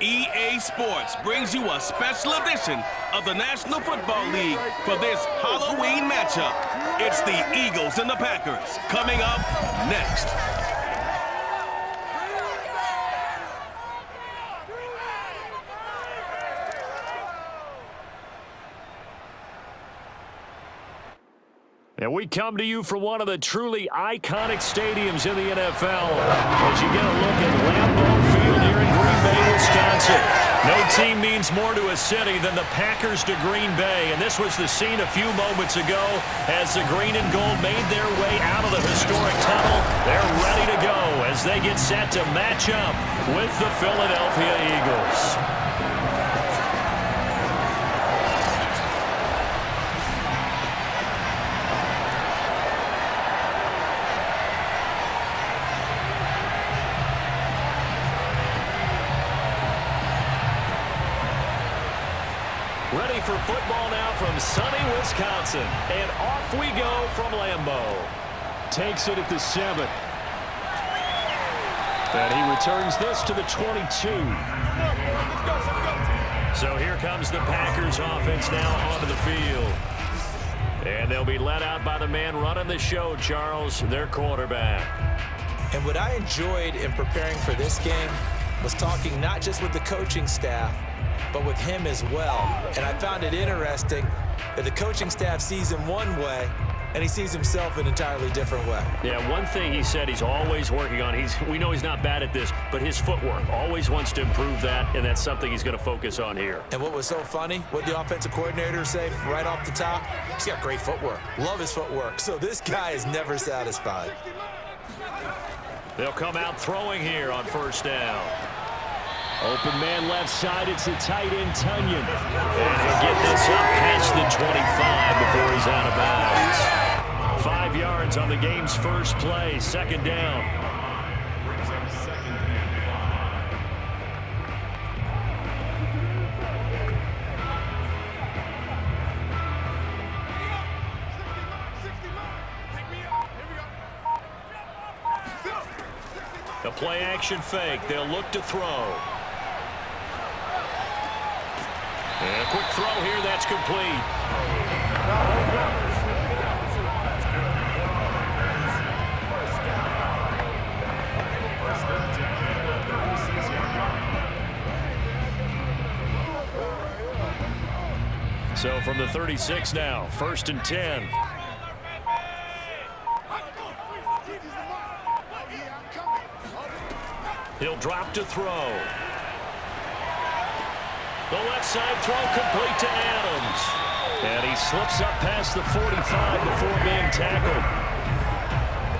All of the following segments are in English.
EA Sports brings you a special edition of the National Football League for this Halloween matchup. It's the Eagles and the Packers coming up next. And we come to you from one of the truly iconic stadiums in the NFL as you get a look at Lambeau Field here in Green Bay, Wisconsin. No team means more to a city than the Packers to Green Bay, and this was the scene a few moments ago as the green and gold made their way out of the historic tunnel. They're ready to go as they get set to match up with the Philadelphia Eagles. Ready for football now from sunny Wisconsin. And off we go from Lambeau. Takes it at the 7. And he returns this to the 22. So here comes the Packers offense now onto the field. And they'll be led out by the man running the show, Charles, their quarterback. And what I enjoyed in preparing for this game was talking not just with the coaching staff, but with him as well. And I found it interesting that the coaching staff sees him one way, and he sees himself an entirely different way. Yeah, one thing he said he's always working on, we know he's not bad at this, but his footwork, always wants to improve that, and that's something he's going to focus on here. And what was so funny, what the offensive coordinator say right off the top, he's got great footwork. Love his footwork. So this guy is never satisfied. They'll come out throwing here on first down. Open man left side, it's the tight end, Tunyon. And he'll get this up past the 25 before he's out of bounds. 5 yards on the game's first play, second down. The play action fake, they'll look to throw. And a quick throw here, that's complete. So from the 36 now, 1st and 10. He'll drop to throw. The left side throw complete to Adams. And he slips up past the 45 before being tackled.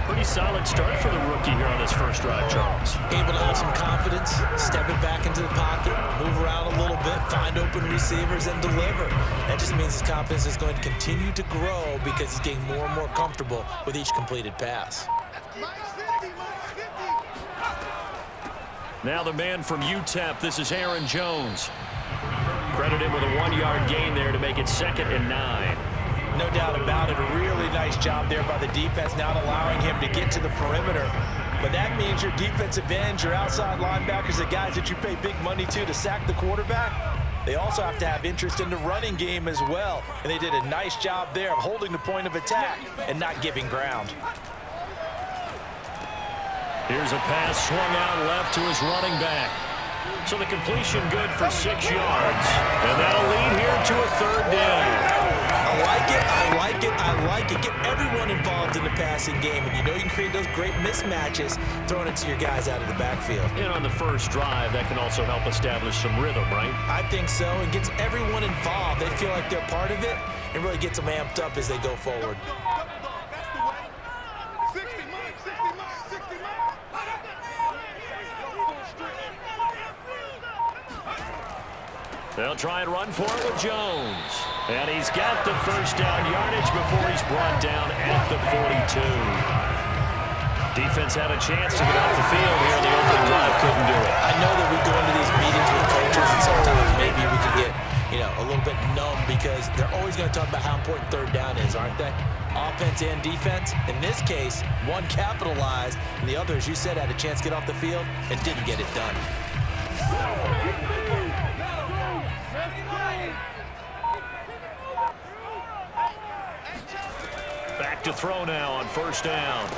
Pretty solid start for the rookie here on his first drive, Charles. Able to have some confidence, stepping back into the pocket, move around a little bit, find open receivers, and deliver. That just means his confidence is going to continue to grow because he's getting more and more comfortable with each completed pass. Now the man from UTEP, this is Aaron Jones. Credited with a 1-yard gain there to make it 2nd and 9. No doubt about it. A really nice job there by the defense, not allowing him to get to the perimeter. But that means your defensive ends, your outside linebackers, the guys that you pay big money to sack the quarterback, they also have to have interest in the running game as well. And they did a nice job there of holding the point of attack and not giving ground. Here's a pass swung out left to his running back. So the completion good for 6 yards. And that'll lead here to a 3rd down. I like it, I like it, I like it. Get everyone involved in the passing game. And you know you can create those great mismatches throwing it to your guys out of the backfield. And on the first drive, that can also help establish some rhythm, right? I think so. And gets everyone involved. They feel like they're part of it and really gets them amped up as they go forward. They'll try and run for it with Jones. And he's got the first down yardage before he's brought down at the 42. Defense had a chance to get off the field here in the opening drive, couldn't do it. I know that we go into these meetings with coaches and sometimes maybe we can get, a little bit numb because they're always going to talk about how important 3rd down is, aren't they? Offense and defense. In this case, one capitalized and the other, as you said, had a chance to get off the field and didn't get it done. to throw now on first down.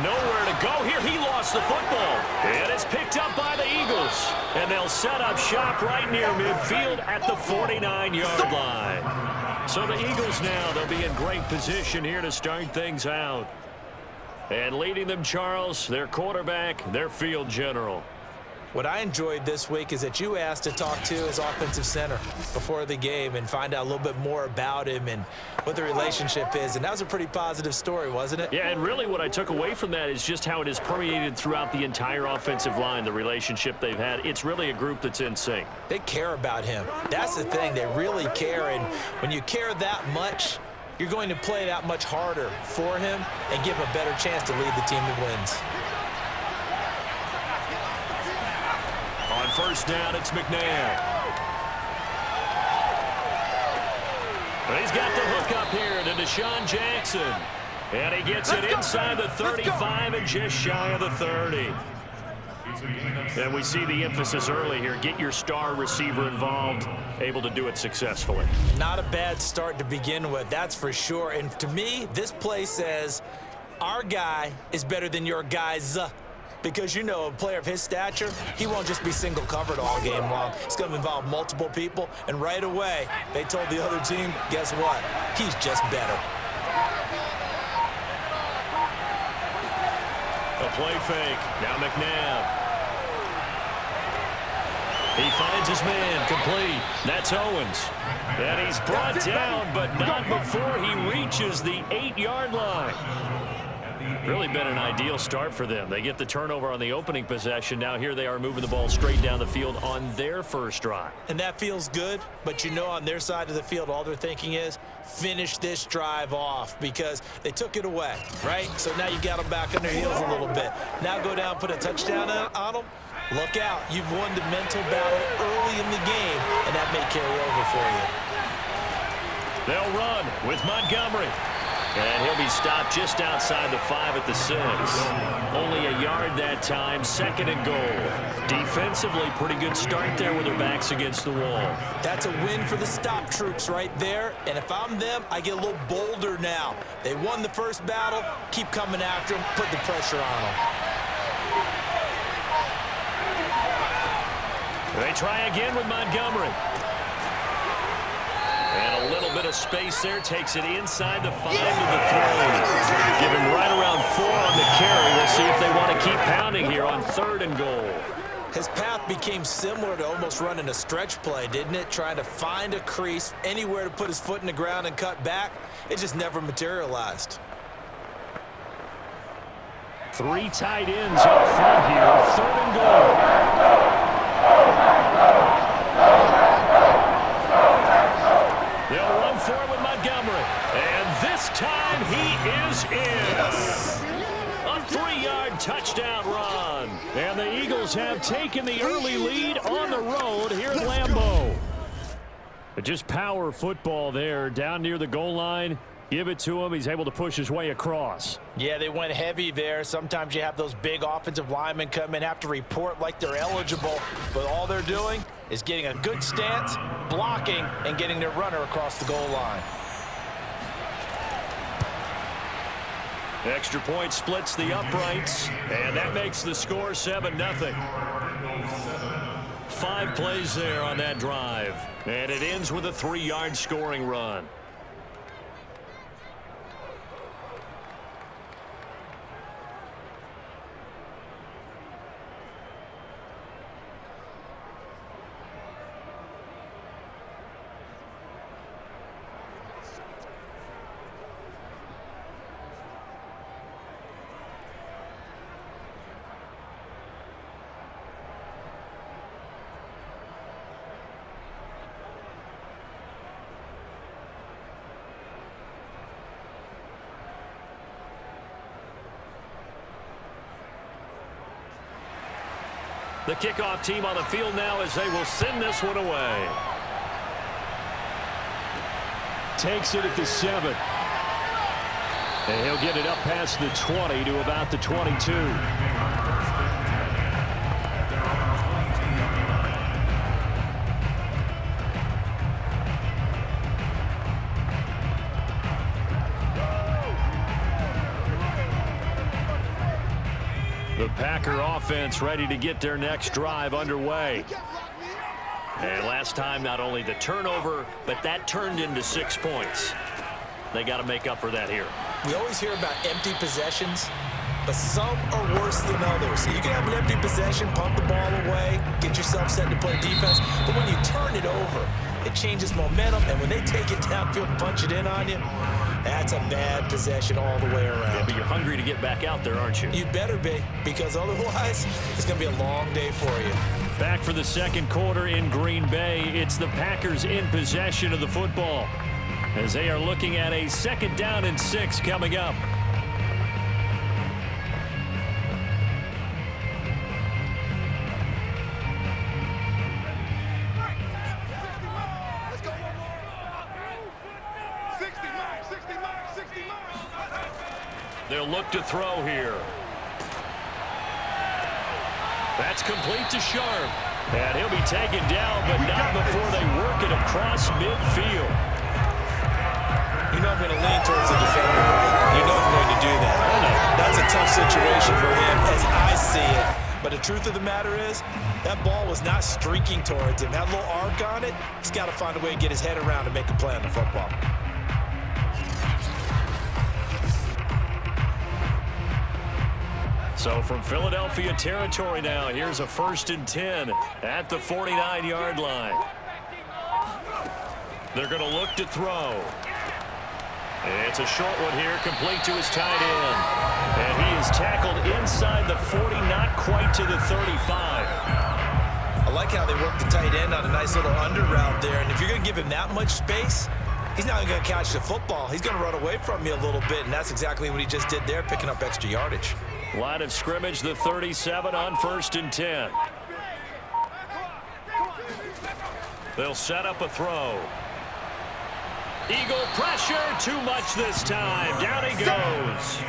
Nowhere to go here. He lost the football. And it's picked up by the Eagles. And they'll set up shop right near midfield at the 49-yard line. So the Eagles now, they'll be in great position here to start things out. And leading them, Charles, their quarterback, their field general. What I enjoyed this week is that you asked to talk to his offensive center before the game and find out a little bit more about him and what the relationship is. And that was a pretty positive story, wasn't it? Yeah, and really what I took away from that is just how it has permeated throughout the entire offensive line, the relationship they've had. It's really a group that's in sync. They care about him. That's the thing. They really care. And when you care that much, you're going to play that much harder for him and give him a better chance to lead the team that wins. On first down, it's McNabb. But he's got the hook up here to Deshaun Jackson. And he gets it inside the 35 and just shy of the 30. And we see the emphasis early here. Get your star receiver involved, able to do it successfully. Not a bad start to begin with, that's for sure. And to me, this play says our guy is better than your guy's. Because, you know, a player of his stature, he won't just be single covered all game long. It's going to involve multiple people. And right away, they told the other team, guess what? He's just better. A play fake. Now McNabb. He finds his man complete. That's Owens. And he's brought down, but not before he reaches the 8-yard line. Really been an ideal start for them. They get the turnover on the opening possession. Now here they are moving the ball straight down the field on their first drive. And that feels good, but you know on their side of the field, all they're thinking is finish this drive off because they took it away, right? So now you got them back on their heels a little bit. Now go down, put a touchdown on them. Look out. You've won the mental battle early in the game, and that may carry over for you. They'll run with Montgomery. And he'll be stopped just outside the 5 at the 6. Only a yard that time, second and goal. Defensively, pretty good start there with their backs against the wall. That's a win for the stop troops right there. And if I'm them, I get a little bolder now. They won the first battle. Keep coming after them. Put the pressure on them. They try again with Montgomery. And a little bit of space there. Takes it inside the 5 to the 3. Give him right around 4 on the carry. We'll see if they want to keep pounding here on 3rd and goal. His path became similar to almost running a stretch play, didn't it? Trying to find a crease, anywhere to put his foot in the ground and cut back. It just never materialized. 3 tight ends up front here. 3rd and goal. They'll run for it with Montgomery. And this time he is in. A 3-yard touchdown run. And the Eagles have taken the early lead on the road here at Lambeau. But just power football there down near the goal line. Give it to him. He's able to push his way across. Yeah, they went heavy there. Sometimes you have those big offensive linemen come in, have to report like they're eligible. But all they're doing is getting a good stance, blocking, and getting their runner across the goal line. Extra point splits the uprights, and that makes the score 7-0. 5 plays there on that drive, and it ends with a 3-yard scoring run. The kickoff team on the field now as they will send this one away. Takes it at the 7. And he'll get it up past the 20 to about the 22. Packer offense ready to get their next drive underway. And last time, not only the turnover, but that turned into 6 points. They got to make up for that here. We always hear about empty possessions, but some are worse than others. You can have an empty possession, pump the ball away, get yourself set to play defense, but when you turn it over, it changes momentum, and when they take it downfield and punch it in on you, that's a bad possession all the way around. Yeah, but you're hungry to get back out there, aren't you? You better be, because otherwise, it's going to be a long day for you. Back for the second quarter in Green Bay. It's the Packers in possession of the football as they are looking at a 2nd down and 6 coming up. They'll look to throw here. That's complete to Sharpe. And he'll be taken down, but not before they work it across midfield. You know I'm going to lean towards the defender, right? You know I'm going to do that. That's a tough situation for him as I see it. But the truth of the matter is, that ball was not streaking towards him. That little arc on it, he's got to find a way to get his head around and make a play on the football. So from Philadelphia territory now, here's a 1st and 10 at the 49-yard line. They're going to look to throw. It's a short one here, complete to his tight end. And he is tackled inside the 40, not quite to the 35. I like how they work the tight end on a nice little under route there. And if you're going to give him that much space, he's not going to catch the football. He's going to run away from you a little bit, and that's exactly what he just did there, picking up extra yardage. Line of scrimmage, the 37 on 1st and 10. They'll set up a throw. Eagle pressure, too much this time. Down he goes.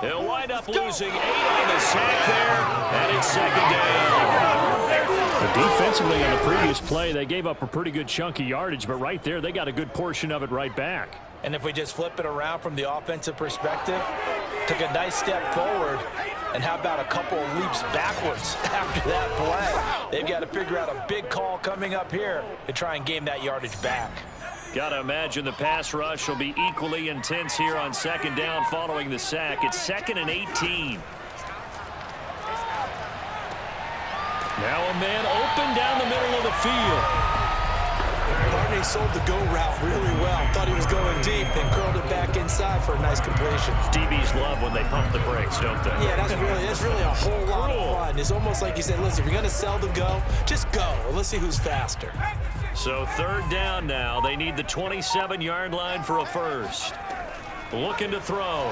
He'll wind up losing 8 on the sack there, and it's 2nd down. But defensively on the previous play, they gave up a pretty good chunk of yardage, but right there, they got a good portion of it right back. And if we just flip it around from the offensive perspective, took a nice step forward, and how about a couple of leaps backwards after that play? They've got to figure out a big call coming up here to try and gain that yardage back. Got to imagine the pass rush will be equally intense here on 2nd down following the sack. It's 2nd and 18. Now a man open down the middle of the field. Barney sold the go route really well. Thought he was going deep and curled it back inside for a nice completion. DBs love when they pump the brakes, don't they? Yeah, that's really a whole lot of fun. It's almost like you said, listen, if you're going to sell the go, just go. And let's see who's faster. So 3rd down now. They need the 27-yard line for a first. Looking to throw.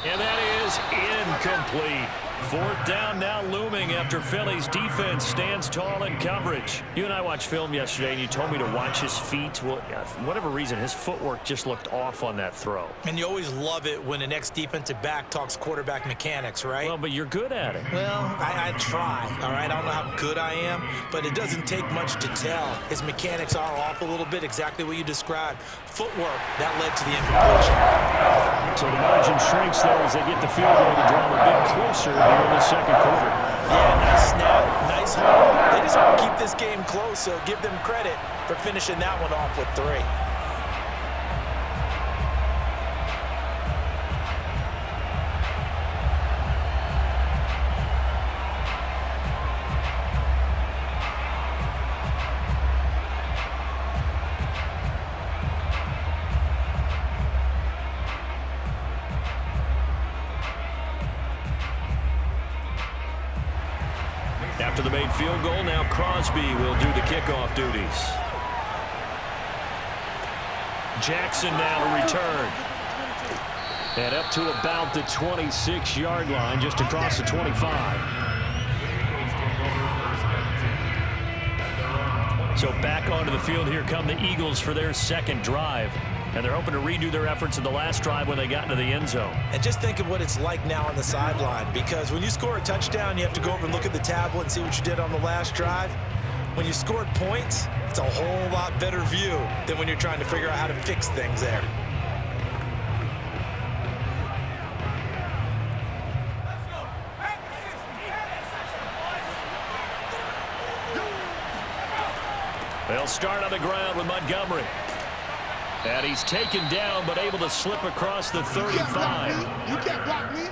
And that is incomplete. 4th down now looming after Philly's defense stands tall in coverage. You and I watched film yesterday, and you told me to watch his feet. Well, for whatever reason, his footwork just looked off on that throw. And you always love it when the next defensive back talks quarterback mechanics, right? Well, but you're good at it. Well, I try, all right? I don't know how good I am, but it doesn't take much to tell. His mechanics are off a little bit, exactly what you described. Footwork, that led to the incompletion. So the margin shrinks there as they get the field goal to draw them a bit closer here in the 2nd quarter. Yeah, nice snap, nice hold. They just want to keep this game close, so give them credit for finishing that one off with 3. After the made field goal, now Crosby will do the kickoff duties. Jackson now to return. And up to about the 26-yard line, just across the 25. So back onto the field, here come the Eagles for their 2nd drive. And they're hoping to redo their efforts in the last drive when they got into the end zone. And just think of what it's like now on the sideline, because when you score a touchdown, you have to go over and look at the tablet and see what you did on the last drive. When you scored points, it's a whole lot better view than when you're trying to figure out how to fix things there. They'll start on the ground with Montgomery. And he's taken down, but able to slip across the 35. You can't block me.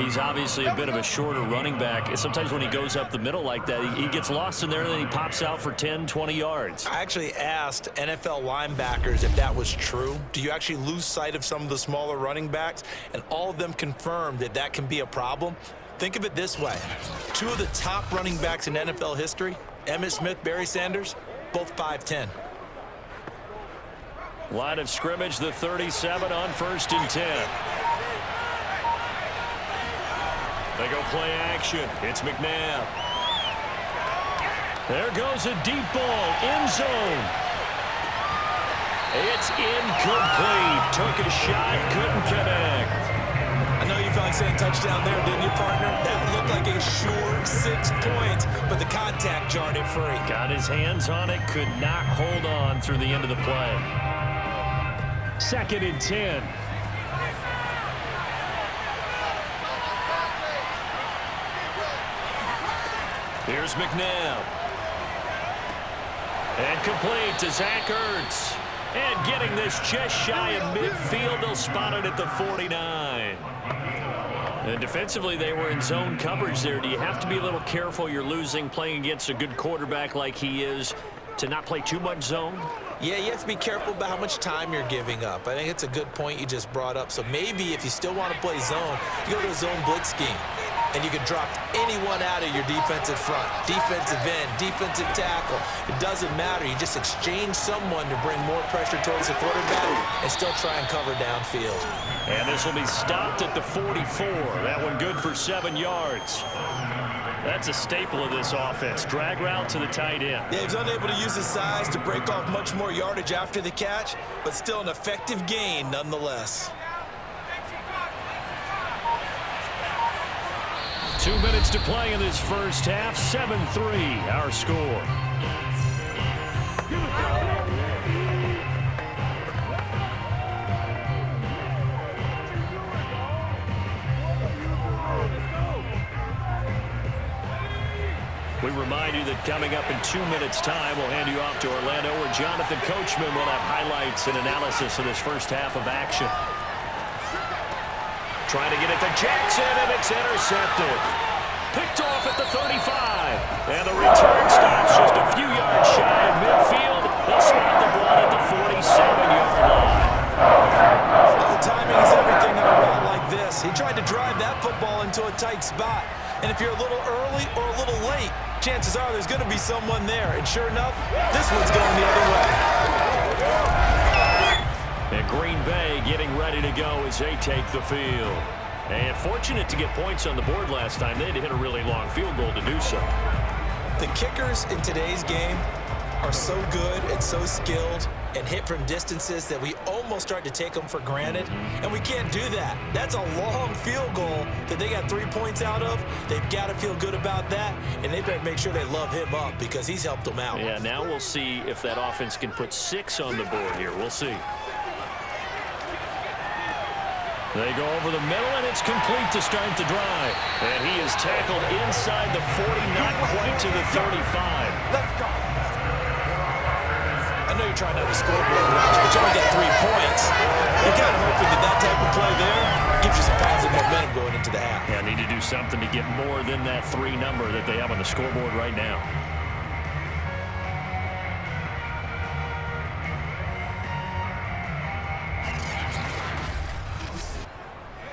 He's obviously a bit of a shorter running back. Sometimes when he goes up the middle like that, he gets lost in there, and then he pops out for 10, 20 yards. I actually asked NFL linebackers if that was true. Do you actually lose sight of some of the smaller running backs? And all of them confirmed that that can be a problem. Think of it this way. Two of the top running backs in NFL history, Emmitt Smith, Barry Sanders, both 5'10". Line of scrimmage, the 37 on 1st and 10. They go play action. It's McNabb. There goes a deep ball, end zone. It's incomplete. Took a shot, couldn't connect. I know you felt like saying touchdown there, didn't you, partner? That looked like a sure 6 points, but the contact jarred it free. Got his hands on it, could not hold on through the end of the play. 2nd and 10. Here's McNabb. And complete to Zach Ertz. And getting this just shy of midfield, they'll spot it at the 49. And defensively, they were in zone coverage there. Do you have to be a little careful? You're losing, playing against a good quarterback like he is, to not play too much zone? Yeah, you have to be careful about how much time you're giving up. I think it's a good point you just brought up. So maybe if you still want to play zone, you go to a zone blitz scheme. And you can drop anyone out of your defensive front, defensive end, defensive tackle. It doesn't matter. You just exchange someone to bring more pressure towards the quarterback and still try and cover downfield. And this will be stopped at the 44. That one good for 7 yards. That's a staple of this offense. Drag route to the tight end. Yeah, he's unable to use his size to break off much more yardage after the catch, but still an effective gain nonetheless. 2 minutes to play in this first half. 7-3, our score. We remind you that coming up in 2 minutes' time, we'll hand you off to Orlando, where Jonathan Coachman will have highlights and analysis of this first half of action. Trying to get it to Jackson, and it's intercepted. Picked off at the 35. And the return stops just a few yards shy of midfield. They'll spot the ball at the 47-yard line. The timing is everything on a route like this. He tried to drive that football into a tight spot. And if you're a little early or a little late, chances are there's going to be someone there. And sure enough, this one's going the other way. And Green Bay getting ready to go as they take the field. And fortunate to get points on the board last time. They had to hit a really long field goal to do so. The kickers in today's game are so good and so skilled and hit from distances that we almost start to take them for granted. And we can't do that. That's a long field goal that they got 3 points out of. They've got to feel good about that, and they better make sure they love him up because he's helped them out. Yeah, now we'll see if that offense can put 6 on the board here. We'll see. They go over the middle, and it's complete to start the drive. And he is tackled inside the 40, not quite to the 35. Let's go. I know you're trying to have a scoreboard watch, but you only got 3 points. You're kind of hoping that that type of play there gives you some positive momentum going into the half. Yeah, need to do something to get more than that 3 number that they have on the scoreboard right now.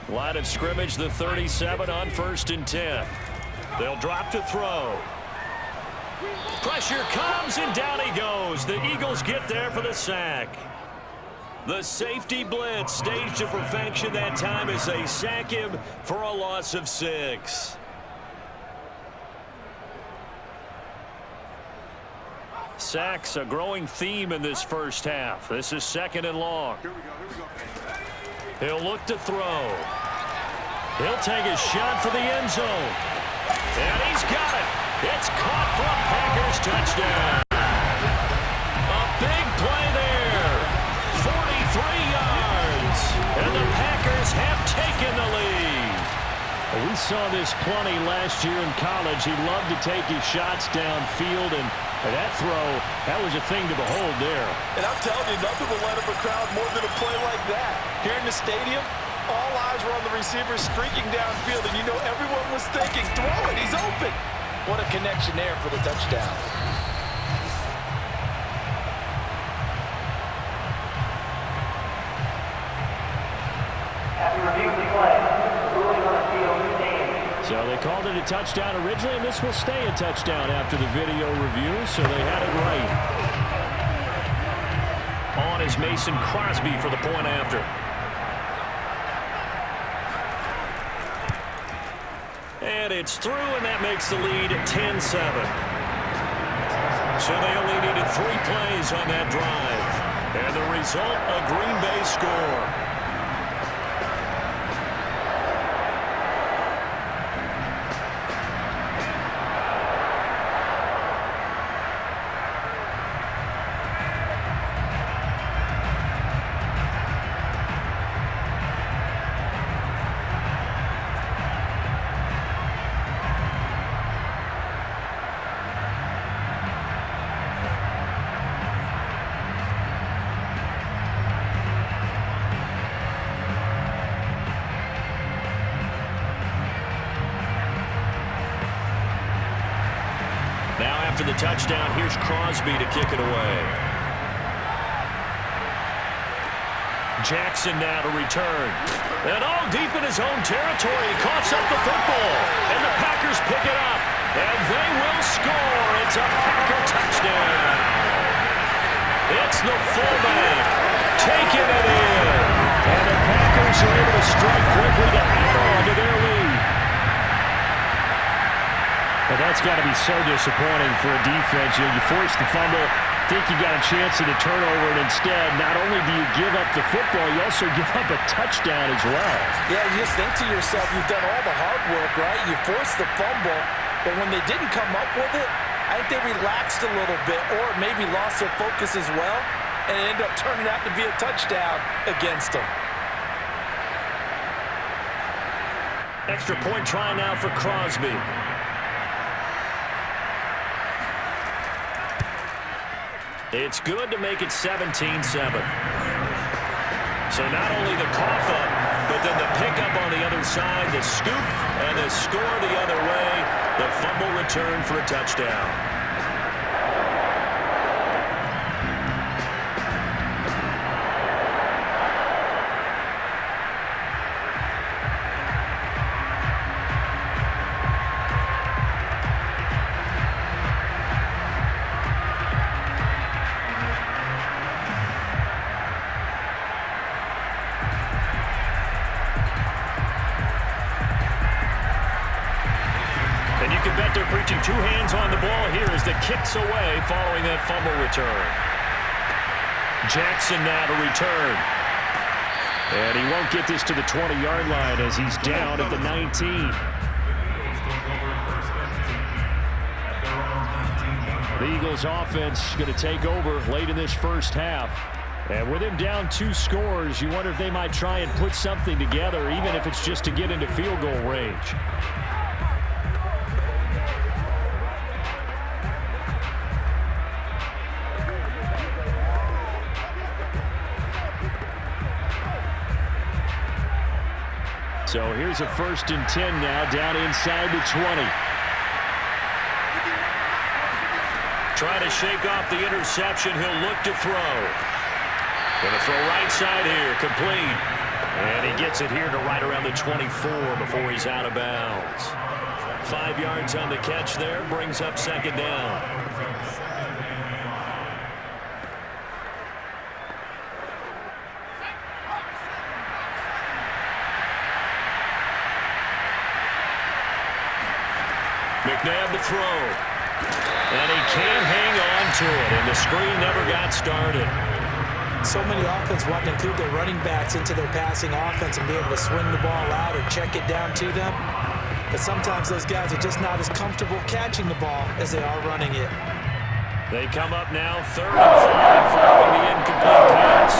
Line of scrimmage, the 37 on 1st and 10. They'll drop to throw. Pressure comes, and down he goes. The Eagles get there for the sack. The safety blitz staged to perfection that time as they sack him for a loss of 6. Sacks, a growing theme in this first half. This is 2nd and long. He'll look to throw. He'll take a shot for the end zone. And he's got it. It's caught for a Packers touchdown. A big play there. 43 yards. And the Packers have taken the lead. We saw this plenty last year in college. He loved to take his shots downfield, and that throw, that was a thing to behold there. And I'm telling you, nothing will light up a crowd more than a play like that. Here in the stadium, all eyes were on the receiver streaking downfield, and you know everyone was thinking, throw it, he's open. What a connection there for the touchdown. So they called it a touchdown originally, and this will stay a touchdown after the video review, so they had it right. On is Mason Crosby for the point after. And it's through, and that makes the lead 10-7. So they only needed 3 plays on that drive. And the result, a Green Bay score. Now after the touchdown, here's Crosby to kick it away. Jackson now to return. And all deep in his own territory, he coughs up the football. And the Packers pick it up. And they will score. It's a Packer touchdown. It's the fullback taking it in. And the Packers are able to strike quickly to add on to their lead. Well, that's got to be so disappointing for a defense. You force the fumble, think you got a chance at a turnover, and instead, not only do you give up the football, you also give up a touchdown as well. Yeah, you just think to yourself, you've done all the hard work, right? You forced the fumble, but when they didn't come up with it, I think they relaxed a little bit, or maybe lost their focus as well, and it ended up turning out to be a touchdown against them. Extra point try now for Crosby. It's good to make it 17-7. So not only the cough up, but then the pickup on the other side, the scoop, and the score the other way. The fumble return for a touchdown. Preaching 2 hands on the ball here as the kick's away following that fumble return. Jackson now to return. And he won't get this to the 20-yard line as he's down at the 19. The Eagles offense going to take over late in this first half. And with him down 2 scores, you wonder if they might try and put something together, even if it's just to get into field goal range. So here's a 1st and 10 now, down inside the 20. Trying to shake off the interception. He'll look to throw. Going to throw right side here, complete. And he gets it here to right around the 24 before he's out of bounds. 5 yards on the catch there, brings up 2nd down. McNabb to throw. And he can't hang on to it, and the screen never got started. So many offenses want to include their running backs into their passing offense and be able to swing the ball out or check it down to them. But sometimes those guys are just not as comfortable catching the ball as they are running it. They come up now 3rd and 5 following the incomplete pass.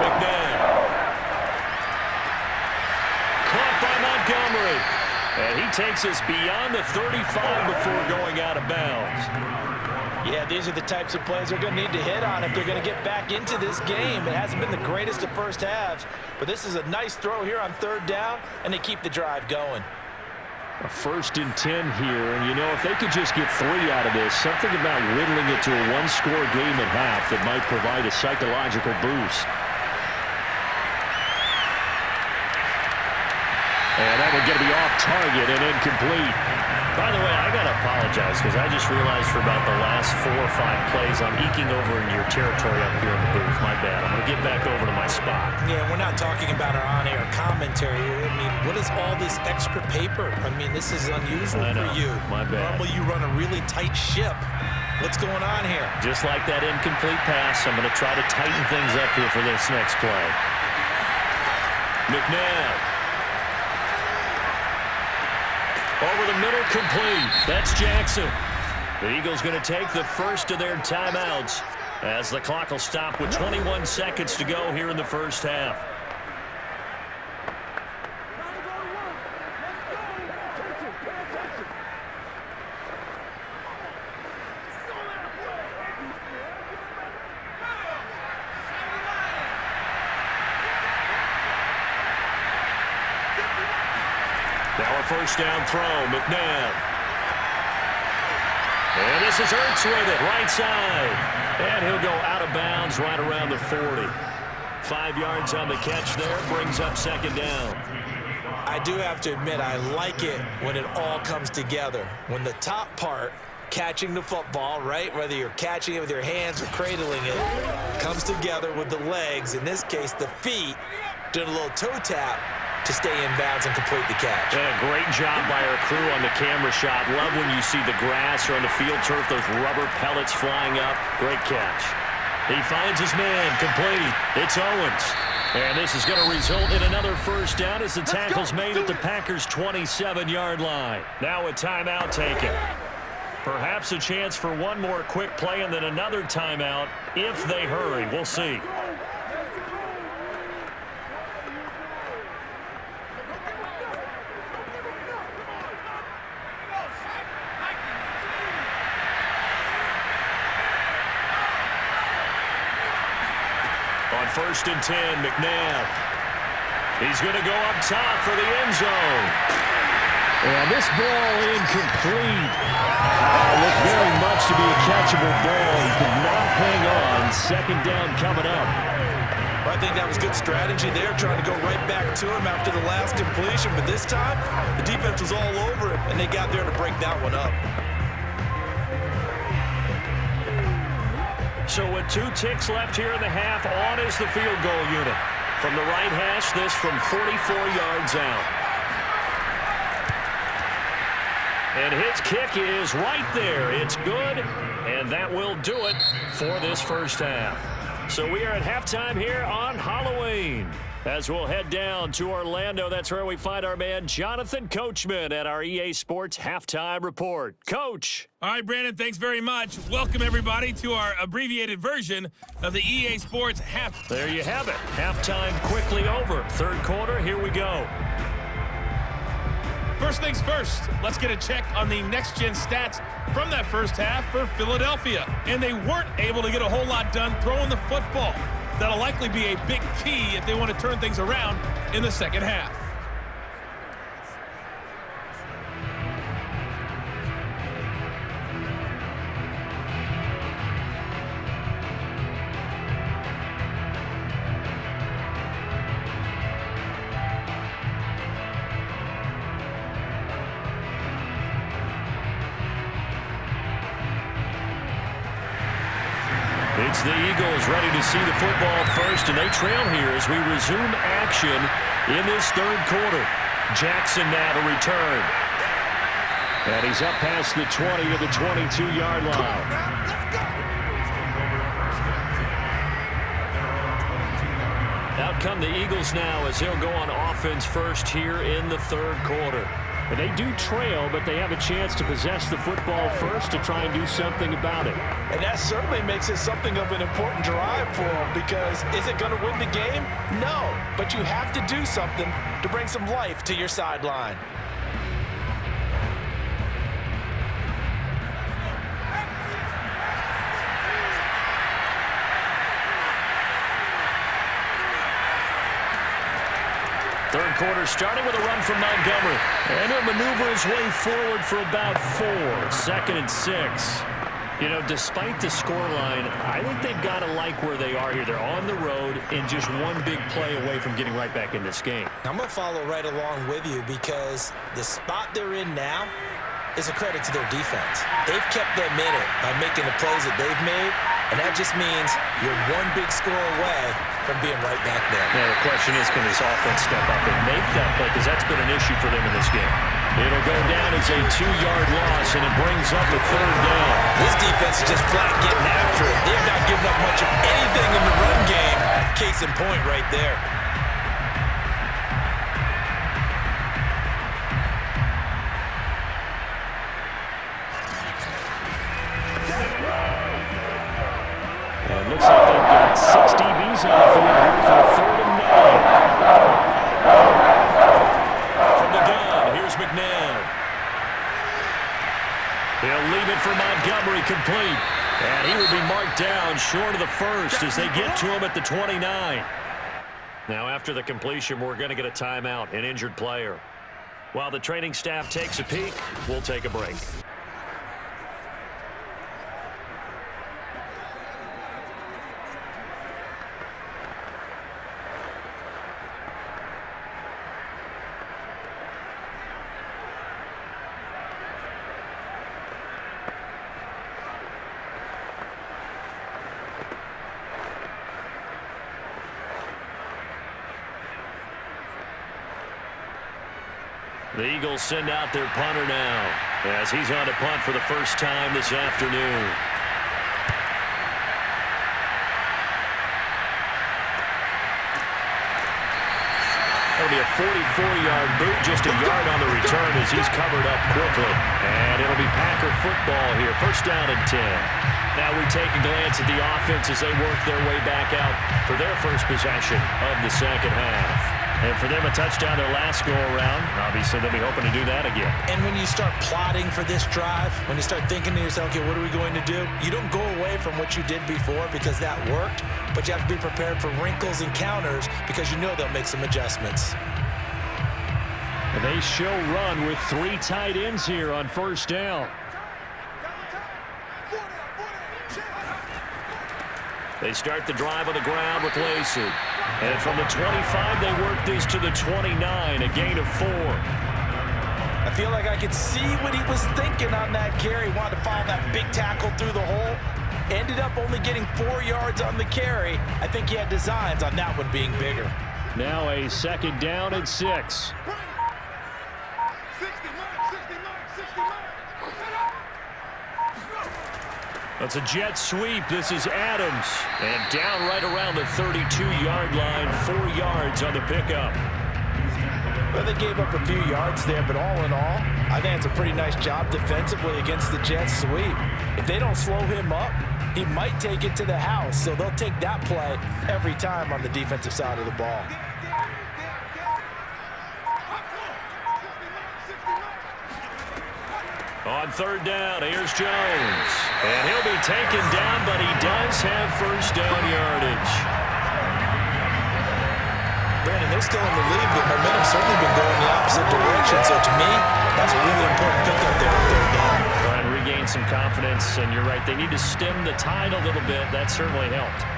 McNabb. And he takes us beyond the 35 before going out of bounds. Yeah, these are the types of plays they're going to need to hit on if they're going to get back into this game. It hasn't been the greatest of first halves, but this is a nice throw here on third down, and they keep the drive going. A 1st and 10 here, and you know, if they could just get 3 out of this, something about whittling it to a one-score game at half that might provide a psychological boost. And that one's going to be off target and incomplete. By the way, I got to apologize because I just realized for about the last 4 or 5 plays I'm eking over in your territory up here in the booth. My bad. I'm going to get back over to my spot. Yeah, we're not talking about our on-air commentary. I mean, what is all this extra paper? I mean, this is unusual for you. My bad. Normally you run a really tight ship. What's going on here? Just like that incomplete pass, I'm going to try to tighten things up here for this next play. McNabb. Over the middle, complete. That's Jackson. The Eagles going to take the first of their timeouts as the clock will stop with 21 seconds to go here in the first half. Now a first down throw, McNabb. And this is Ertz with it, right side. And he'll go out of bounds right around the 40. 5 yards on the catch there, brings up second down. I do have to admit, I like it when it all comes together. When the top part, catching the football, right, whether you're catching it with your hands or cradling it, comes together with the legs, in this case the feet, doing a little toe tap to stay in bounds and complete the catch. And a great job by our crew on the camera shot. Love when you see the grass or on the field turf, those rubber pellets flying up. Great catch. He finds his man, complete. It's Owens. And this is going to result in another first down as the tackle's made at the Packers' 27-yard line. Now a timeout taken. Perhaps a chance for one more quick play and then another timeout if they hurry. We'll see. On 1st and 10, McNabb. He's going to go up top for the end zone. And this ball incomplete. Looked very much to be a catchable ball. He could not hang on. Second down coming up. Well, I think that was good strategy there, trying to go right back to him after the last completion. But this time, the defense was all over it, and they got there to break that one up. So with 2 ticks left here in the half, on is the field goal unit. From the right hash, this from 44 yards out. And his kick is right there. It's good, and that will do it for this first half. So we are at halftime here on Halloween. As we'll head down to Orlando, that's where we find our man Jonathan Coachman at our EA Sports Halftime Report. Coach. All right, Brandon, thanks very much. Welcome, everybody, to our abbreviated version of the EA Sports Half. There you have it. Halftime quickly over. Third quarter, here we go. First things first, let's get a check on the next-gen stats from that first half for Philadelphia. And they weren't able to get a whole lot done throwing the football. That'll likely be a big key if they want to turn things around in the second half. It's the Eagles ready to see the football first, and they trail here as we resume action in this third quarter. Jackson now to return. And he's up past the 20 to the 22-yard line. Out come the Eagles now as they'll go on offense first here in the third quarter. And they do trail, but they have a chance to possess the football first to try and do something about it. And that certainly makes it something of an important drive for them, because is it going to win the game? No, but you have to do something to bring some life to your sideline. quarter, starting with a run from Montgomery. And he'll maneuver his way forward for about 4. 2nd and 6. You know, despite the scoreline, I think they've got to like where they are here. They're on the road and just one big play away from getting right back in this game. I'm going to follow right along with you because the spot they're in now is a credit to their defense. They've kept them in it by making the plays that they've made, and that just means you're one big score away from being right back there. Now, the question is, can this offense step up and make that play? Because that's been an issue for them in this game. It'll go down as a 2-yard loss, and it brings up a 3rd down. This defense is just flat getting after it. They've not given up much of anything in the run game. Case in point right there. And it looks like they've got 6 DBs on the field here for a 3rd and 9. From the gun, here's McNabb. He'll leave it for Montgomery, complete. And he will be marked down short of the 1st as they get to him at the 29. Now, after the completion, we're going to get a timeout, an injured player. While the training staff takes a peek, we'll take a break. The Eagles send out their punter now as he's on to punt for the first time this afternoon. That'll be a 44-yard boot, just a yard on the return as he's covered up quickly. And it'll be Packer football here, 1st down and 10. Now we take a glance at the offense as they work their way back out for their first possession of the 2nd half. And for them, a touchdown their last go-around. Obviously, they'll be hoping to do that again. And when you start plotting for this drive, when you start thinking to yourself, okay, what are we going to do? You don't go away from what you did before because that worked, but you have to be prepared for wrinkles and counters because you know they'll make some adjustments. And they show run with 3 tight ends here on 1st down. They start the drive on the ground with Lacy. And from the 25, they work this to the 29, a gain of 4. I feel like I could see what he was thinking on that carry. Wanted to follow that big tackle through the hole. Ended up only getting 4 yards on the carry. I think he had designs on that one being bigger. Now a 2nd down and 6. That's a jet sweep. This is Adams. And down right around the 32-yard line. 4 yards on the pickup. Well, they gave up a few yards there, but all in all, I think it's a pretty nice job defensively against the jet sweep. If they don't slow him up, he might take it to the house. So they'll take that play every time on the defensive side of the ball. On 3rd down, here's Jones. And he'll be taken down, but he does have 1st down yardage. Brandon, they're still in the lead, but momentum's certainly been going the opposite direction. So to me, that's a really important pickup there on 3rd down. Trying to regain some confidence, and you're right, they need to stem the tide a little bit. That certainly helped.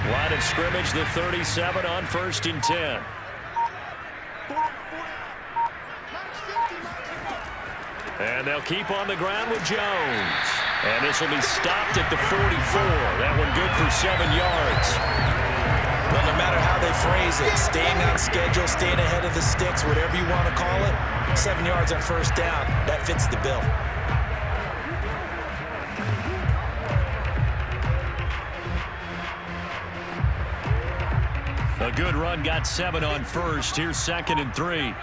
Line of scrimmage, the 37 on 1st and 10. And they'll keep on the ground with Jones. And this will be stopped at the 44. That one good for 7 yards. Well, no matter how they phrase it, staying on schedule, staying ahead of the sticks, whatever you want to call it, 7 yards on 1st down, that fits the bill. A good run, got 7 on 1st. Here's 2nd and 3.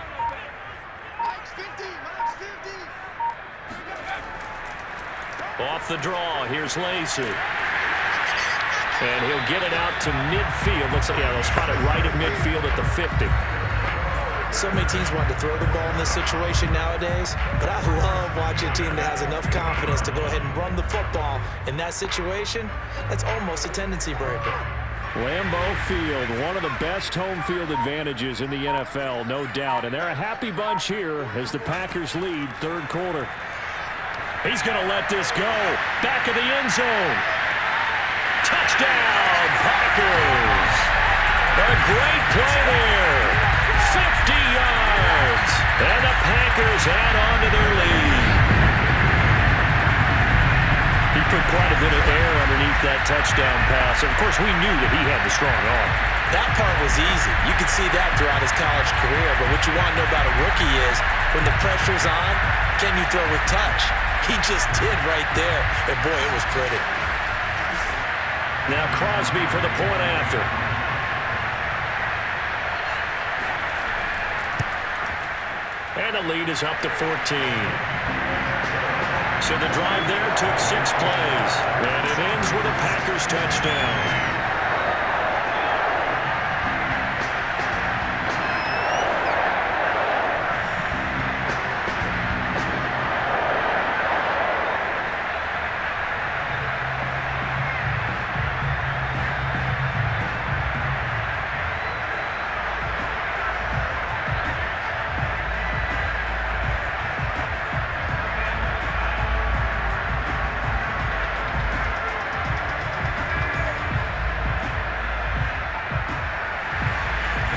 Off the draw, here's Lacy. And he'll get it out to midfield. Looks like, yeah, they'll spot it right at midfield at the 50. So many teams want to throw the ball in this situation nowadays, but I love watching a team that has enough confidence to go ahead and run the football. In that situation, that's almost a tendency breaker. Lambeau Field, one of the best home field advantages in the NFL, no doubt. And they're a happy bunch here as the Packers lead third quarter. He's going to let this go. Back of the end zone. Touchdown, Packers. A great play there. 50 yards. And the Packers add on to their lead. He put quite a bit of air underneath that touchdown pass. Of course, we knew that he had the strong arm. That part was easy. You could see that throughout his college career. But what you want to know about a rookie is when the pressure's on, can you throw with touch? He just did right there. And boy, it was pretty. Now Crosby for the point after. And the lead is up to 14. So the drive there took 6 plays. And it ends with a Packers touchdown.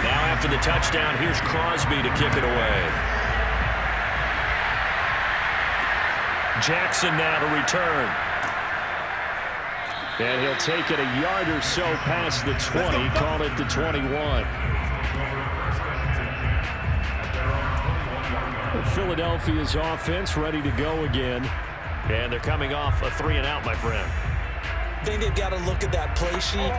After the touchdown, here's Crosby to kick it away. Jackson now to return. And he'll take it a yard or so past the 20, call it the 21. Philadelphia's offense ready to go again. And they're coming off a 3-and-out, my friend. I think they've got to look at that play sheet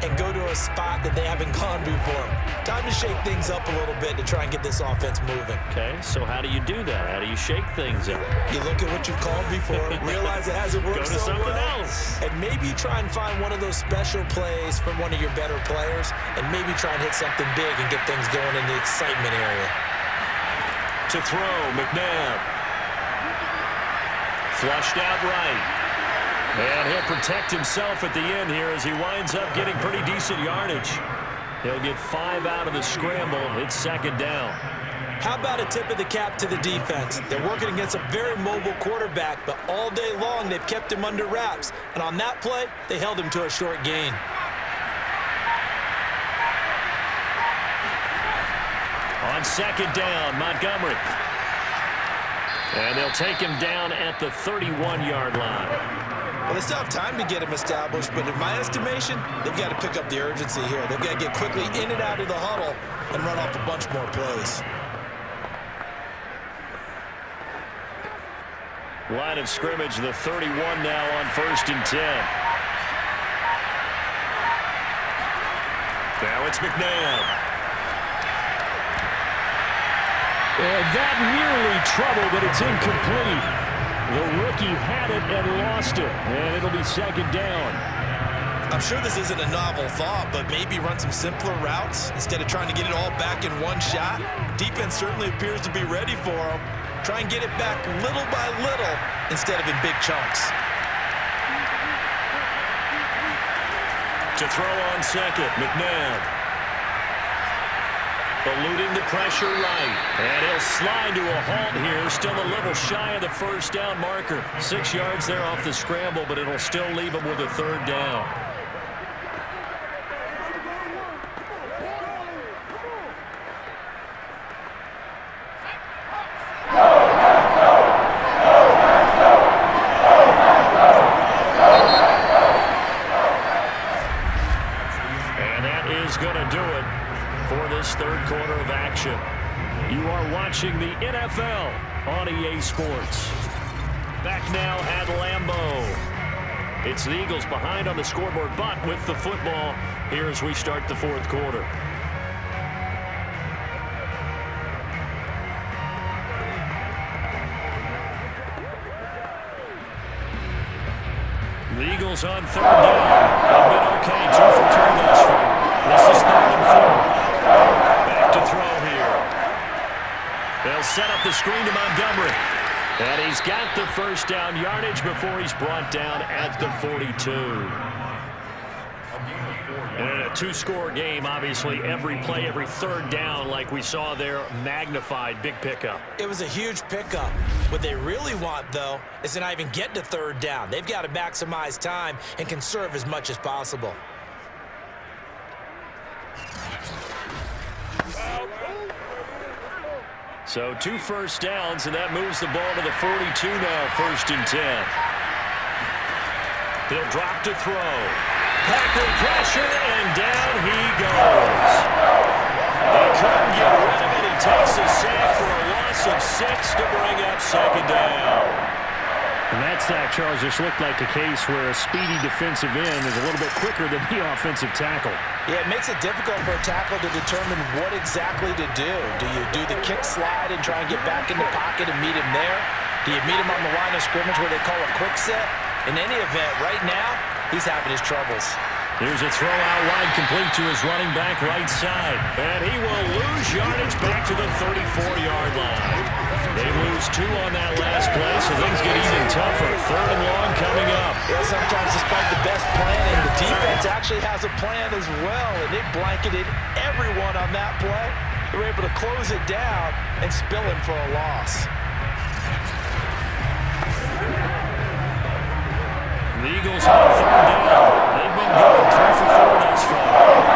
and go to a spot that they haven't gone before. Time to shake things up a little bit to try and get this offense moving. Okay, so how do you do that? How do you shake things up? You look at what you've called before, realize it hasn't worked Go to so something well, else. and maybe try and find one of those special plays from one of your better players, and maybe try and hit something big and get things going in the excitement area. To throw, McNabb. Flushed out right. And he'll protect himself at the end here as he winds up getting pretty decent yardage. He'll get 5 out of the scramble. It's second down. How about a tip of the cap to the defense? They're working against a very mobile quarterback, but all day long they've kept him under wraps. And on that play, they held him to a short gain. On second down, Montgomery. And they'll take him down at the 31-yard line. Well, they still have time to get him established, but in my estimation, they've got to pick up the urgency here. They've got to get quickly in and out of the huddle and run off a bunch more plays. Line of scrimmage, the 31 now on 1st and 10. Now it's McNabb. And that nearly trouble, but it's incomplete. The rookie had it and lost it, and it'll be second down. I'm sure this isn't a novel thought, but maybe run some simpler routes instead of trying to get it all back in one shot. Defense certainly appears to be ready for them. Try and get it back little by little instead of in big chunks. To throw on second, McNabb. Eluding the pressure right. And he'll slide to a halt here. Still a little shy of the first down marker. 6 yards there off the scramble, but it'll still leave him with a third down. And that is going to do it for this third quarter of action. You are watching the NFL on EA Sports. Back now at Lambeau. It's the Eagles behind on the scoreboard, but with the football here as we start the fourth quarter. The Eagles on third down. They've been okay, 2 for 3 thus far. This is 3rd and 4. Back to throw here. They'll set up the screen to Montgomery. And he's got the first down yardage before he's brought down at the 42. And in a two-score game, obviously, every play, every third down, like we saw there, magnified. Big pickup. It was a huge pickup. What they really want, though, is to not even get to third down. They've got to maximize time and conserve as much as possible. So 2 first downs, and that moves the ball to the 42 now, 1st and 10. He'll drop to throw. Packer pressure, and down he goes. He couldn't get rid of it. He takes a sack for a loss of 6 to bring up 2nd down. And that sack, Charles, just looked like a case where a speedy defensive end is a little bit quicker than the offensive tackle. Yeah, it makes it difficult for a tackle to determine what exactly to do. Do you do the kick slide and try and get back in the pocket and meet him there? Do you meet him on the line of scrimmage where they call a quick set? In any event, right now, he's having his troubles. Here's a throw out wide, complete to his running back right side. And he will lose yardage back to the 34-yard line. They lose 2 on that last play, so things get even tougher. 3rd and long coming up. Yeah, sometimes despite the best planning, the defense actually has a plan as well, and it blanketed everyone on that play. They were able to close it down and spill him for a loss. The Eagles on 3rd down. They've been good, 3 for 4 thus far.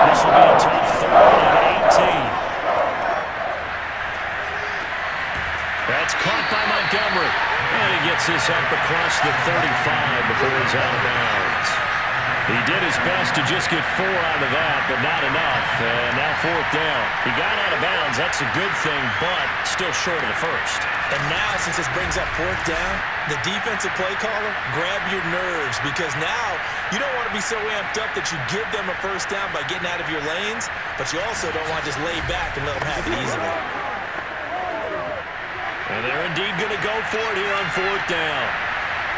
This will be a tough 3rd and 18. That's caught by Montgomery. And he gets this up across the 35 before he's out of bounds. He did his best to just get 4 out of that, but not enough. And now 4th down. He got out of bounds. That's a good thing, but still short of the first. And now, since this brings up 4th down, the defensive play caller, grab your nerves, because now you don't want to be so amped up that you give them a first down by getting out of your lanes, but you also don't want to just lay back and let them have it easily. And they're indeed going to go for it here on 4th down.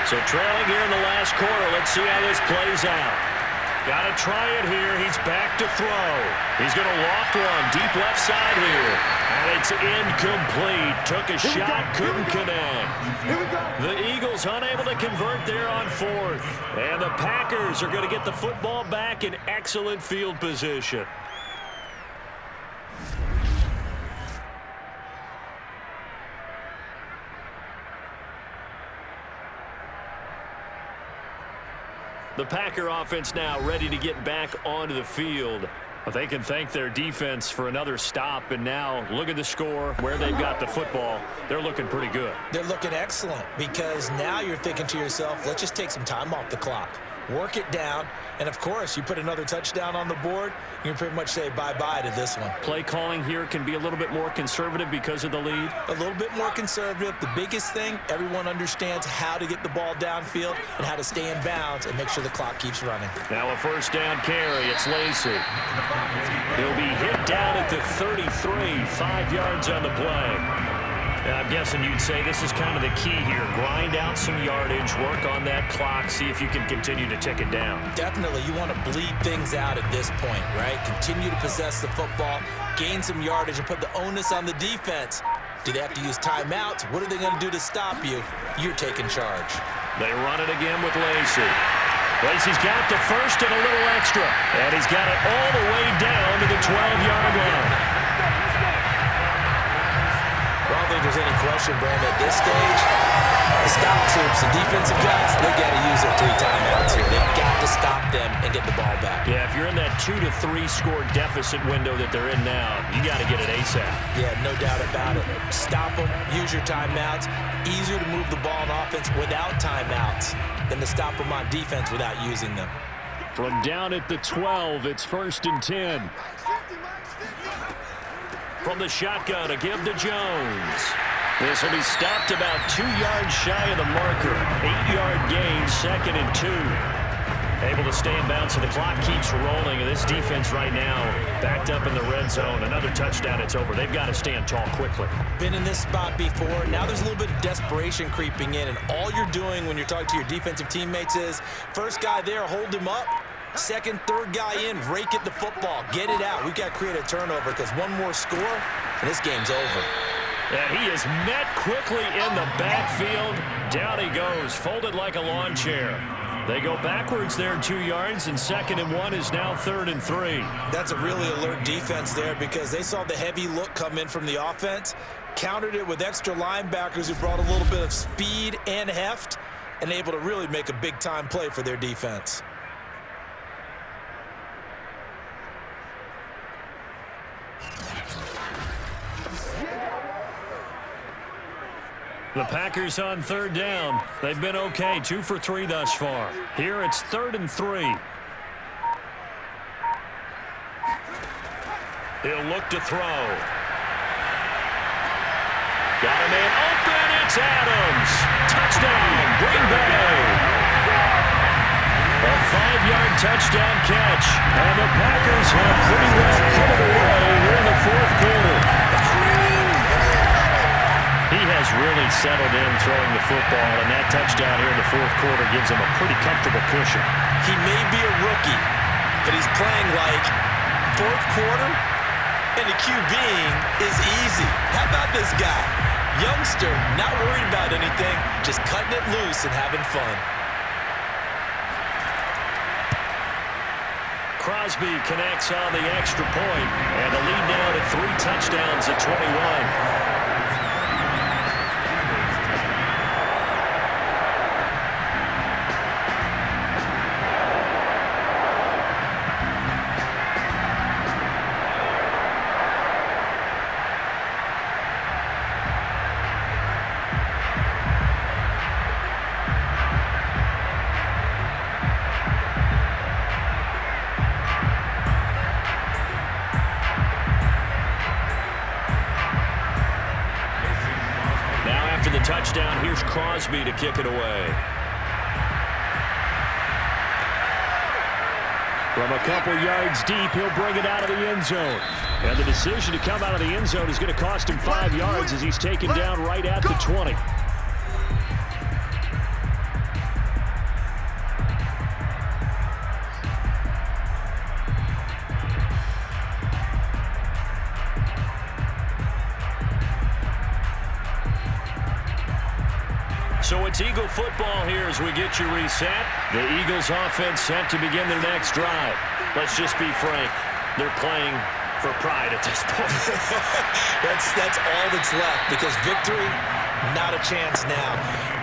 So trailing here in the last quarter, let's see how this plays out. Got to try it here. He's back to throw. He's going to loft one deep left side here. And it's incomplete. Took a shot, couldn't connect. The Eagles unable to convert there on 4th. And the Packers are going to get the football back in excellent field position. The Packer offense now ready to get back onto the field. But they can thank their defense for another stop. And now look at the score, where they've got the football. They're looking pretty good. They're looking excellent, because now you're thinking to yourself, let's just take some time off the clock. Work it down, and of course, you put another touchdown on the board, you can pretty much say bye-bye to this one. Play calling here can be a little bit more conservative because of the lead. A little bit more conservative. The biggest thing, everyone understands how to get the ball downfield and how to stay in bounds and make sure the clock keeps running. Now a first down carry. It's Lacy. He'll be hit down at the 33, 5 yards on the play. I'm guessing you'd say this is kind of the key here. Grind out some yardage, work on that clock, see if you can continue to tick it down. Definitely. You want to bleed things out at this point, right? Continue to possess the football, gain some yardage, and put the onus on the defense. Do they have to use timeouts? What are they going to do to stop you? You're taking charge. They run it again with Lacy. Lacy's got the first and a little extra. And he's got it all the way down to the 12-yard line. I don't think there's any question, Brandon, at this stage, the stop troops, the defensive guys, they got to use their 3 timeouts here. They've got to stop them and get the ball back. Yeah, if you're in that 2 to 3 score deficit window that they're in now, you got to get it ASAP. Yeah, no doubt about it. Stop them, use your timeouts. Easier to move the ball on offense without timeouts than to stop them on defense without using them. From down at the 12, it's 1st and 10. From the shotgun, a give to Jones. This will be stopped about 2 yards shy of the marker. 8-yard gain, 2nd and 2. Able to stay in bounds, so the clock keeps rolling. And this defense right now backed up in the red zone. Another touchdown, it's over. They've got to stand tall quickly. Been in this spot before. Now there's a little bit of desperation creeping in. And all you're doing when you're talking to your defensive teammates is, first guy there, hold him up. Second, third guy in, rake at the football. Get it out. We've got to create a turnover, because one more score, and this game's over. And he is met quickly in the backfield. Down he goes, folded like a lawn chair. They go backwards there 2 yards, and 2nd and 1 is now 3rd and 3. That's a really alert defense there because they saw the heavy look come in from the offense, countered it with extra linebackers who brought a little bit of speed and heft, and able to really make a big-time play for their defense. The Packers on 3rd down. They've been okay, 2 for 3 thus far. Here it's 3rd and 3. He'll look to throw. Got a man open. It's Adams. Touchdown, Green Bay. A 5-yard touchdown catch. And the Packers have pretty well put it away here in the 4th quarter. He has really settled in throwing the football, and that touchdown here in the 4th quarter gives him a pretty comfortable cushion. He may be a rookie, but he's playing like 4th quarter, and the QBing is easy. How about this guy? Youngster, not worried about anything, just cutting it loose and having fun. Crosby connects on the extra point, and the lead now to 3 touchdowns at 21. Touchdown, here's Crosby to kick it away. From a couple yards deep, he'll bring it out of the end zone. And the decision to come out of the end zone is going to cost him 5 yards as he's taken down right at the 20. So it's Eagle football here as we get you reset. The Eagles offense set to begin their next drive. Let's just be frank. They're playing for pride at this point. That's all that's left because victory, not a chance now.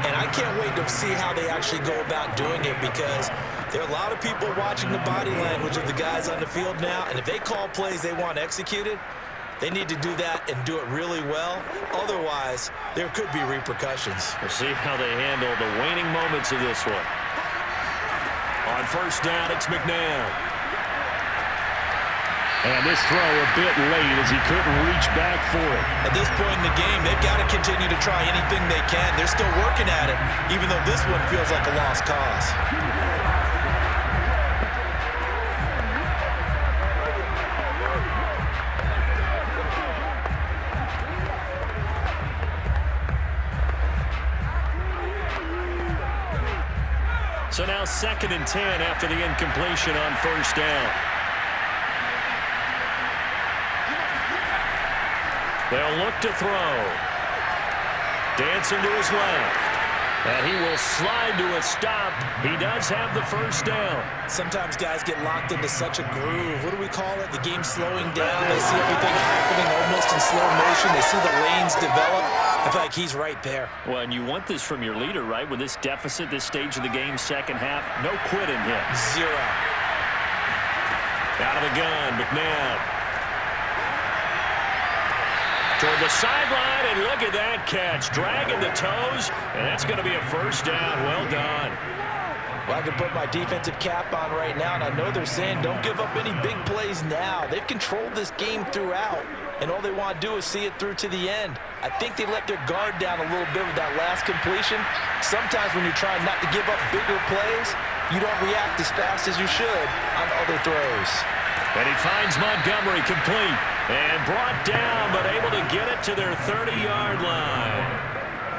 And I can't wait to see how they actually go about doing it because there are a lot of people watching the body language of the guys on the field now. And if they call plays they want executed, they need to do that and do it really well. Otherwise, there could be repercussions. We'll see how they handle the waning moments of this one. On 1st down, it's McNabb. And this throw a bit late as he couldn't reach back for it. At this point in the game, they've got to continue to try anything they can. They're still working at it, even though this one feels like a lost cause. So now 2nd and 10 after the incompletion on 1st down. They'll look to throw. Dancing to his left. And he will slide to a stop. He does have the 1st down. Sometimes guys get locked into such a groove. What do we call it? The game's slowing down. They see everything happening almost in slow motion. They see the lanes develop. I feel like he's right there. Well, and you want this from your leader, right? With this deficit, this stage of the game, 2nd half, no quitting him. 0. Out of the gun, McNabb. Toward the sideline, and look at that catch. Dragging the toes, and that's going to be a 1st down. Well done. Well, I can put my defensive cap on right now, and I know they're saying don't give up any big plays now. They've controlled this game throughout, and all they want to do is see it through to the end. I think they let their guard down a little bit with that last completion. Sometimes when you're trying not to give up bigger plays, you don't react as fast as you should on other throws. And he finds Montgomery complete and brought down, but able to get it to their 30-yard line.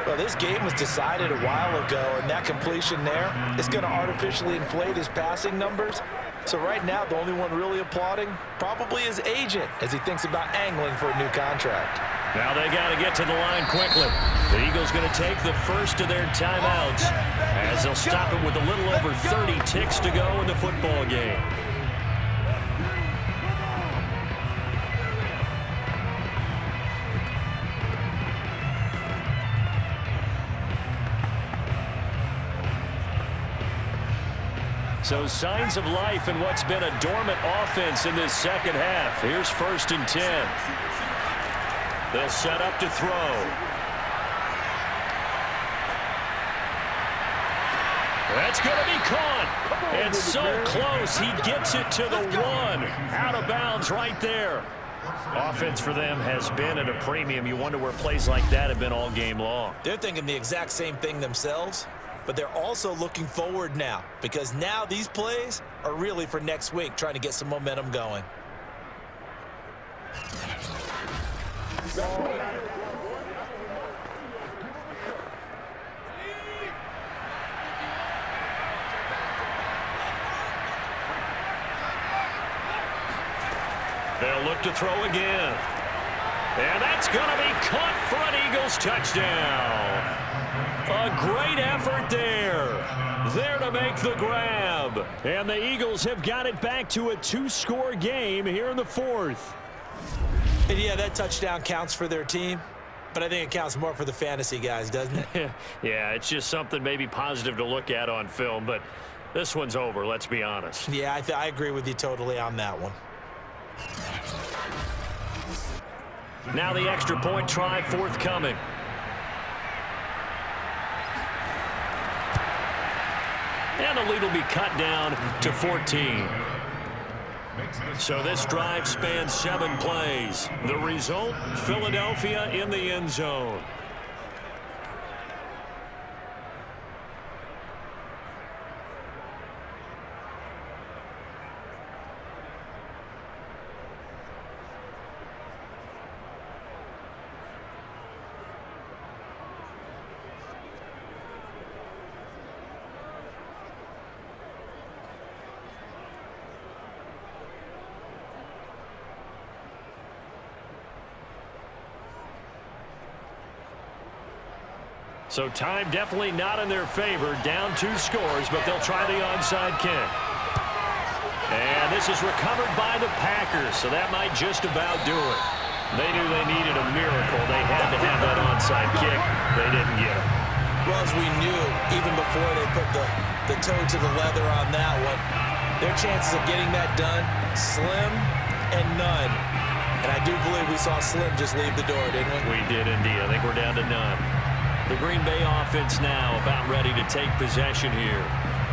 Well, this game was decided a while ago, and that completion there is going to artificially inflate his passing numbers. So right now, the only one really applauding probably his agent as he thinks about angling for a new contract. Now they got to get to the line quickly. The Eagles going to take the first of their timeouts as they'll stop it with a little over 30 ticks to go in the football game. So signs of life in what's been a dormant offense in this second half. Here's 1st and 10. They'll set up to throw. That's going to be caught. It's so close. He gets it to the 1. Out of bounds right there. Offense for them has been at a premium. You wonder where plays like that have been all game long. They're thinking the exact same thing themselves, but they're also looking forward now because now these plays are really for next week, trying to get some momentum going. They'll look to throw again. And that's going to be caught for an Eagles touchdown. A great effort there. There to make the grab. And the Eagles have got it back to a 2-score game here in the 4th. And yeah, that touchdown counts for their team, but I think it counts more for the fantasy guys, doesn't it? Yeah, it's just something maybe positive to look at on film, but this one's over, let's be honest. Yeah, I agree with you totally on that one. Now the extra point try forthcoming. And the lead will be cut down to 14. So this drive spans 7 plays. The result, Philadelphia in the end zone. So time definitely not in their favor. Down 2 scores, but they'll try the onside kick. And this is recovered by the Packers, so that might just about do it. They knew they needed a miracle. They had to have that onside kick. They didn't get it. Well, as we knew, even before they put the toe to the leather on that one, their chances of getting that done, slim and none. And I do believe we saw Slim just leave the door, didn't we? We did indeed. I think we're down to none. The Green Bay offense now about ready to take possession here.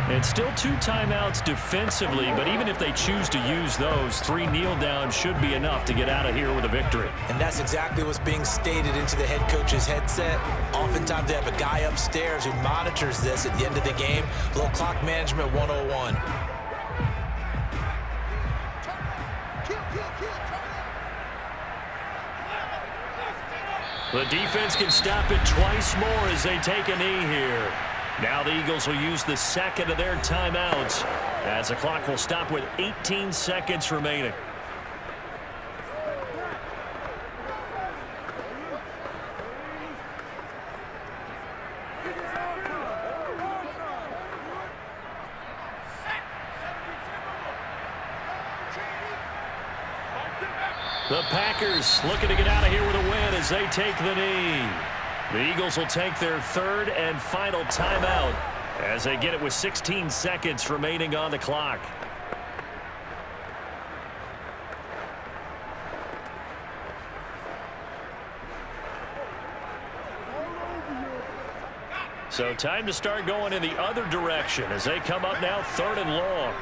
And still 2 timeouts defensively, but even if they choose to use those, 3 kneel downs should be enough to get out of here with a victory. And that's exactly what's being stated into the head coach's headset. Oftentimes they have a guy upstairs who monitors this at the end of the game. A little clock management 101. The defense can stop it twice more as they take a knee here. Now the Eagles will use the second of their timeouts as the clock will stop with 18 seconds remaining. The Packers looking to get out of here with a win as they take the knee. The Eagles will take their 3rd and final timeout as they get it with 16 seconds remaining on the clock. So time to start going in the other direction as they come up now 3rd and long.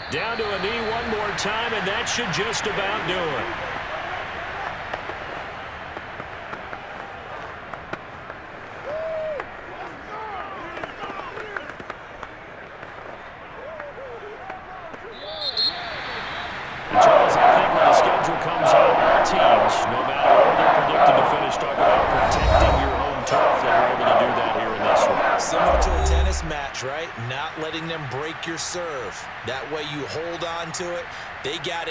Down to a knee one more time, and that should just about do it. And Charles, I think when the schedule comes out, teams, no matter where they're predicted to finish, talk about protecting your home turf. They're able to do that here in this one. Similar to a tennis match, right? Not letting them break your serve. That way you hold on to it. They got it.